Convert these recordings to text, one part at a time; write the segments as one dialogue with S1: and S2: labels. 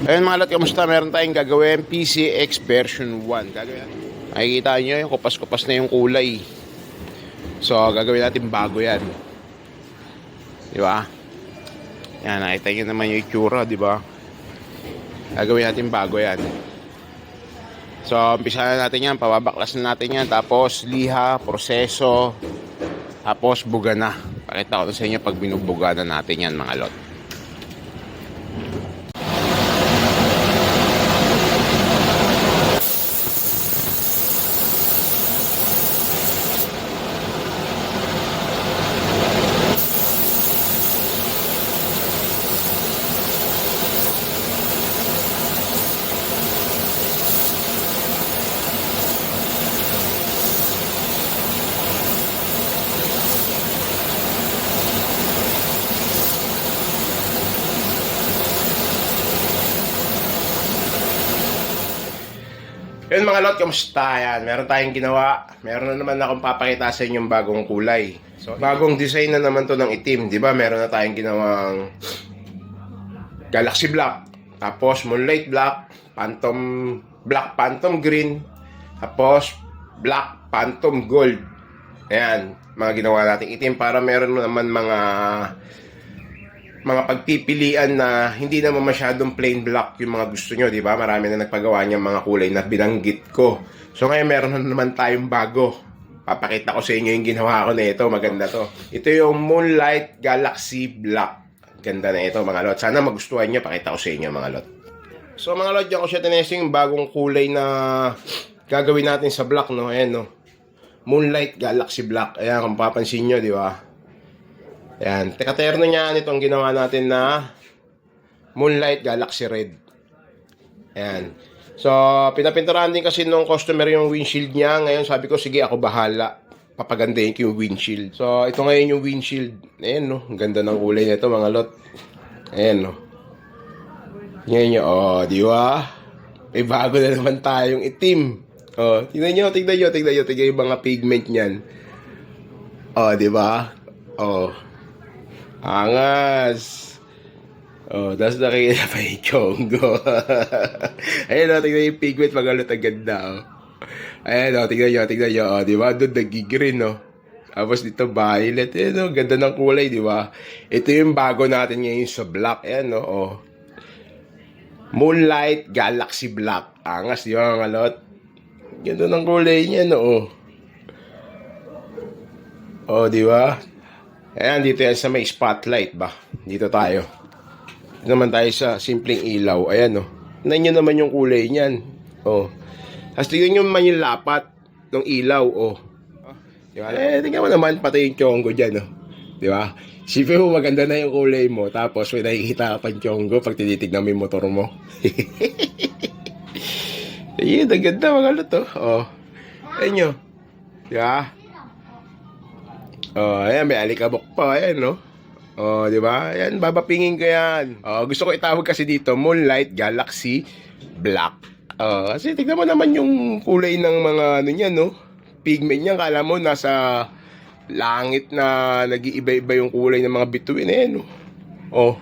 S1: Ayun mga lot, kamusta? Meron tayong gagawin PCX version 1. Gagawin natin. Makikita nyo yung kupas-kupas na yung kulay. So gagawin natin bago yan. Di ba? Yan, nakita nyo naman yung itsura, di ba? Gagawin natin bago yan. So umpisa na natin yan, pababaklas na natin yan. Tapos liha, proseso, tapos buga na. Pakita ko sa inyo pag binubuga na natin yan mga lot. Yun mga lot, kamusta? Yan, meron tayong ginawa. Meron na naman akong papakita sa inyong bagong kulay. So, bagong design na naman to ng itim. Diba? Meron na tayong ginawang Galaxy Black. Tapos Moonlight Black. Black Phantom Green. Tapos Black Phantom Gold. Ayan, mga ginawa nating itim para meron naman mga pagpipilian na hindi naman masyadong plain black yung mga gusto nyo, di ba? Marami na nagpagawa niyang mga kulay na binanggit ko. So ngayon meron na naman tayong bago. Papakita ko sa inyo yung ginawa ko na ito. Maganda to. Ito yung Moonlight Galaxy Black. Ganda na ito mga lot. Sana magustuhan nyo. Pakita ko sa inyo mga lot. So mga lot, dyan ko siya tinesting yung bagong kulay na gagawin natin sa black, no? Ayan, no? Moonlight Galaxy Black. Ayan, kung papansin nyo, di ba? Ayan, tekaterno niya itong ginawa natin na Moonlight Galaxy Red. Ayan. So, pinapinturahan din kasi nung customer yung windshield niya. Ngayon sabi ko, sige ako bahala. Papagandahin ko yung windshield. So, ito ngayon yung windshield. Ayan, no? Ang ganda ng kulay nito mga lot. Ayan, no? Ngayon nyo, oh, di ba? May bago na naman tayong itim. Oh, tignan nyo yung mga pigment niyan. Oh, di ba? Oh. Angas. Oh, tapos nakikita pa yung chongo. Ayun o, tignan yung pigment magalot ang ganda o. Ayun o, tignan nyo o, diba? Doon nag-green o. Tapos dito violet. Ayun o, ganda ng kulay, diba? Ito yung bago natin ngayon sa black. Ayan o. Moonlight Galaxy Black. Angas, diba mga lot? Ganda ng kulay niya no o. O, diba? Ayan, dito yan sa may spotlight ba? Dito tayo. Dito naman tayo sa simpleng ilaw. Ayan, oh. Tignan nyo naman yung kulay niyan. Oh. Tapos tignan nyo naman yung lapat ng ilaw, oh. Diba? Tignan mo naman pati yung chongo dyan, oh. Diba? Sipin mo maganda na yung kulay mo. Tapos may nakikita ka pang chongo pag tinitignan mo yung motor mo. Ayun, ang ganda mga luto. Oh. Ayan nyo. Diba? Oh, ayan, may alikabok pa, ayan, no? Oh, di ba? Ayan, babapingin ko yan. Oh, gusto ko itawag kasi dito, Moonlight Galaxy Black. Oh, kasi tignan mo naman yung kulay ng mga ano niyan, no? Pigment niya, kala mo nasa langit na nag-iiba-iba yung kulay ng mga bituin, ayan, no? Oh,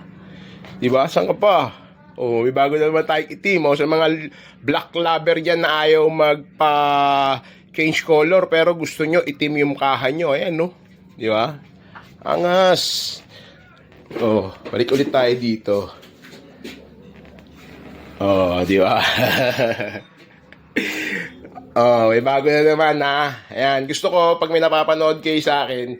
S1: di ba? Saan ka pa? Oh, may bago na naman tayong itim. Oh, sa mga black lover dyan na ayaw change color, pero gusto nyo itim yung mukha nyo, ayan, no? Di ba? Angas. Oh, balik ulit tayo dito. Oh, di ba? Oh, may bago na naman ha. Ayan, gusto ko pag may napapanood kayo sa akin,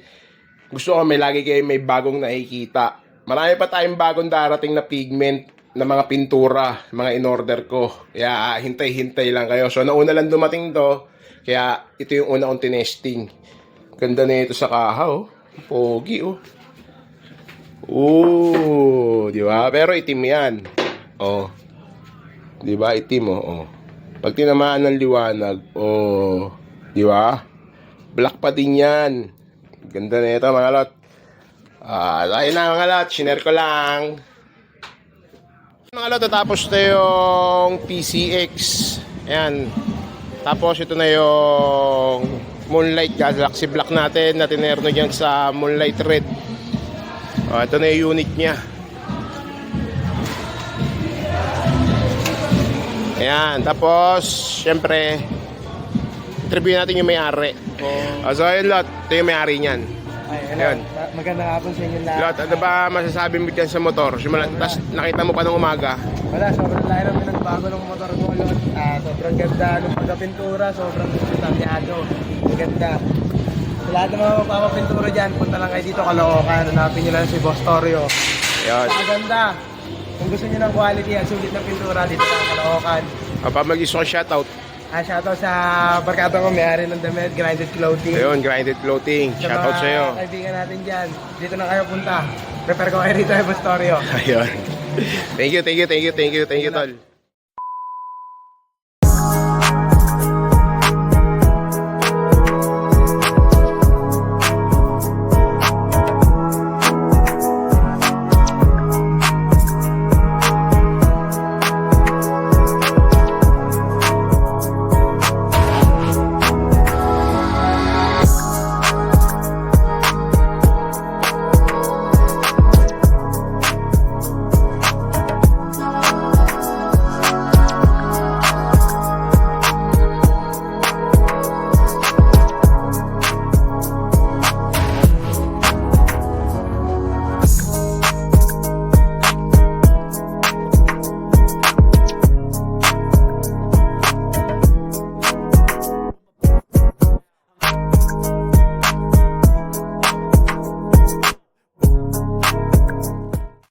S1: gusto ko may lagi kayo may bagong nakikita. Marami pa tayong bagong darating na pigment na mga pintura, mga in-order ko. Kaya hintay-hintay lang kayo. So nauna lang dumating to, kaya ito yung una kong tinesting. Ganda na ito sa kaha, oh. Pogi, oh. Oh, di ba? Pero itim yan. Oh. Di ba? Itim, oh. Pag tinamaan ng liwanag, oh. Di ba? Black pa din yan. Ganda na ito, mga lot. Ayun na, mga lot. Shiner ko lang. Mga lot, tapos na yung PCX. Ayan. Tapos ito na yung Moonlight Galaxy Black natin na tinerno dyan sa Moonlight Red. Ito na yung unit nya. Ayan, tapos, syempre, interview natin yung may-ari. So, ayun, Lot. Ito yung may-ari niyan.
S2: Ay,
S1: Ayun.
S2: Magandang hapon sa inyo lahat.
S1: Lot, ano ba masasabi mo dyan sa motor? Tapos nakita mo pa nung umaga.
S2: Wala, sobrang layo ng pinagbago ng motor ko, Lot. Sobrang ganda ng pagkapintura, sobrang detalyado. Maganda. Sa lahat ng mga magpapapintura dyan, punta lang kayo dito, Caloocan. Hanapin nyo lang si Boss Torio.
S1: Ayun.
S2: Maganda. Kung gusto nyo ng quality, ang sulit na pintura dito sa Caloocan.
S1: Mag-gusto ko shoutout.
S2: Shoutout sa barkada ko, may-ari ng damit, Grinded Clothing.
S1: Ayun, Grinded Clothing. Shoutout
S2: mga
S1: sa'yo.
S2: kaibigan natin dyan, dito na kayo punta. Prepare ko kayo rito, Boss Torio.
S1: Ayun. Thank you, tol.